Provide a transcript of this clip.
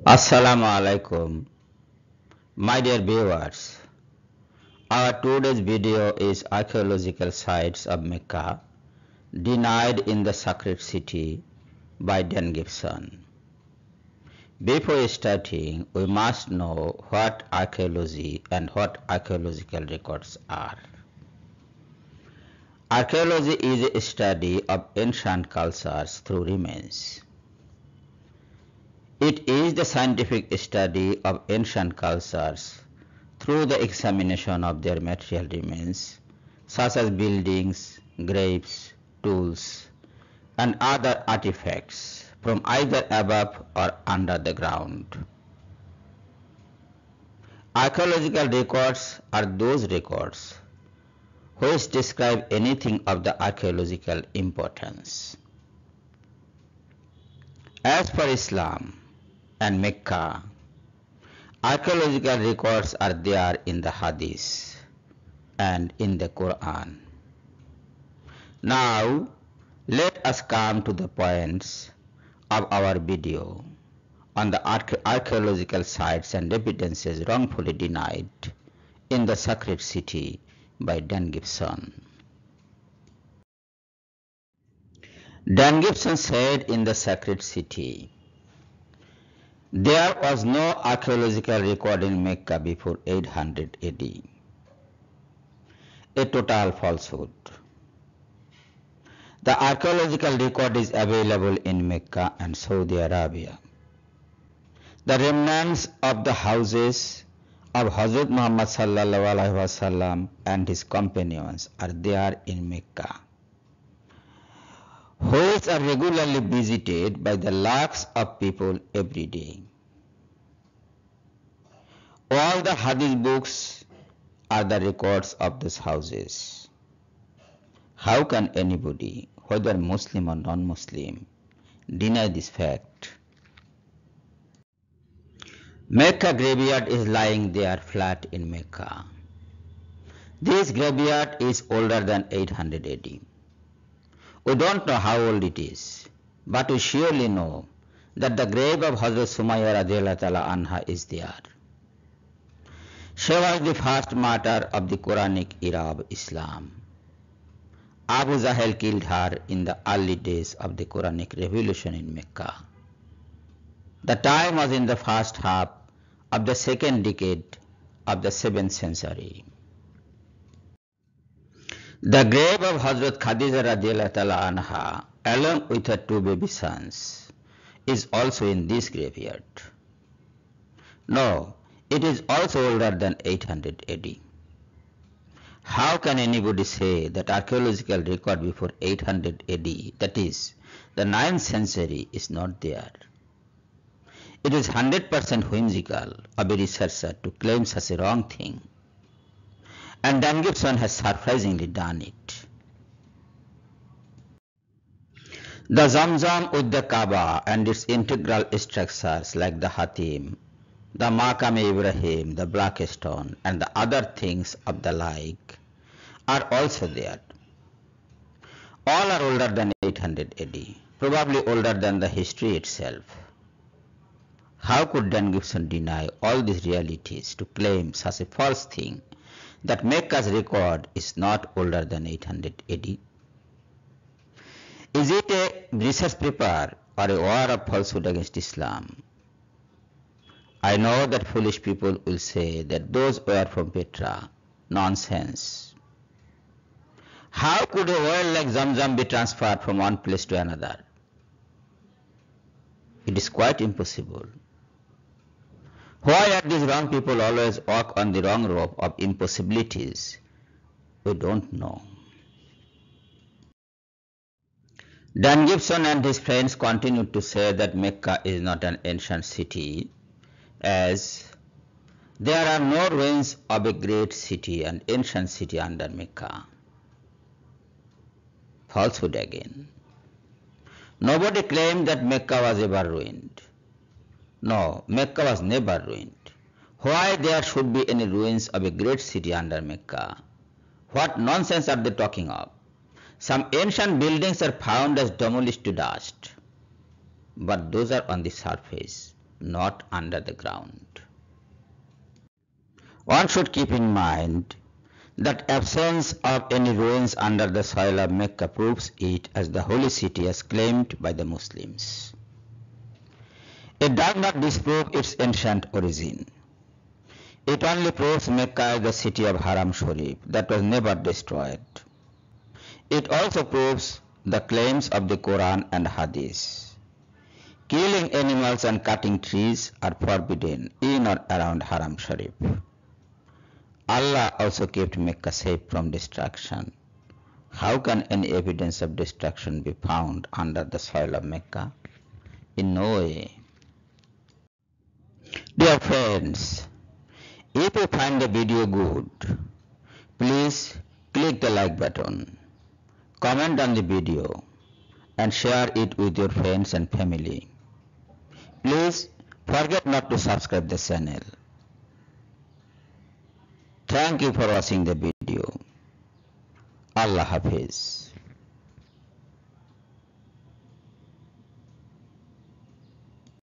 Assalamu alaikum, my dear viewers. Our today's video is Archaeological Sites of Mecca Denied in the Sacred City by Dan Gibson. Before starting, we must know what archaeology and what archaeological records are. Archaeology is a study of ancient cultures through remains. It is the scientific study of ancient cultures through the examination of their material remains, such as buildings, graves, tools, and other artifacts from either above or under the ground. Archaeological records are those records which describe anything of the archaeological importance. As for Islam and Mecca, archaeological records are there in the Hadis and in the Quran. Now, let us come to the points of our video on the archaeological sites and evidences wrongfully denied in the Sacred City by Dan Gibson. Dan Gibson said in the Sacred City, there was no archaeological record in Mecca before 800 AD. A total falsehood. The archaeological record is available in Mecca and Saudi Arabia. The remnants of the houses of Hazrat Muhammad sallallahu alaihi wasallam and his companions are there in Mecca, which are regularly visited by the lakhs of people every day. All the Hadith books are the records of those houses. How can anybody, whether Muslim or non-Muslim, deny this fact? Mecca graveyard is lying there flat in Mecca. This graveyard is older than 800 AD. We don't know how old it is, but we surely know that the grave of Hazrat Sumayya radiallahu ta'ala anha is there. She was the first martyr of the Quranic era of Islam. Abu Jahl killed her in the early days of the Quranic revolution in Mecca. The time was in the first half of the second decade of the 7th century. The grave of Hazrat Khadija radiallahu ta'ala anha, along with her two baby sons, is also in this graveyard. No, it is also older than 800 AD. How can anybody say that archaeological record before 800 AD, that is, the 9th century, is not there? It is 100% whimsical of a researcher to claim such a wrong thing. And Dan Gibson has surprisingly done it. The Zamzam with the Kaaba and its integral structures like the Hatim, the Maqam Ibrahim, the Black Stone, and the other things of the like are also there. All are older than 800 AD, probably older than the history itself. How could Dan Gibson deny all these realities to claim such a false thing that Mecca's record is not older than 800 AD? Is it a research paper or a war of falsehood against Islam? I know that foolish people will say that those were from Petra. Nonsense. How could a well like Zamzam be transferred from one place to another? It is quite impossible. Why are these wrong people always walk on the wrong rope of impossibilities? We don't know. Dan Gibson and his friends continued to say that Mecca is not an ancient city, as there are no ruins of a great city, an ancient city under Mecca. Falsehood again. Nobody claimed that Mecca was ever ruined. No, Mecca was never ruined. Why there should be any ruins of a great city under Mecca? What nonsense are they talking of? Some ancient buildings are found as demolished to dust, but those are on the surface. not under the ground. One should keep in mind that absence of any ruins under the soil of Mecca proves it as the holy city as claimed by the Muslims. It does not disprove its ancient origin. It only proves Mecca as the city of Haram Sharif that was never destroyed. It also proves the claims of the Quran and Hadis. Killing animals and cutting trees are forbidden in or around Haram Sharif. Allah also kept Mecca safe from destruction. How can any evidence of destruction be found under the soil of Mecca? In no way. Dear friends, if you find the video good, please click the like button, comment on the video, and share it with your friends and family. Please forget not to subscribe the channel. Thank you for watching the video. Allah Hafiz.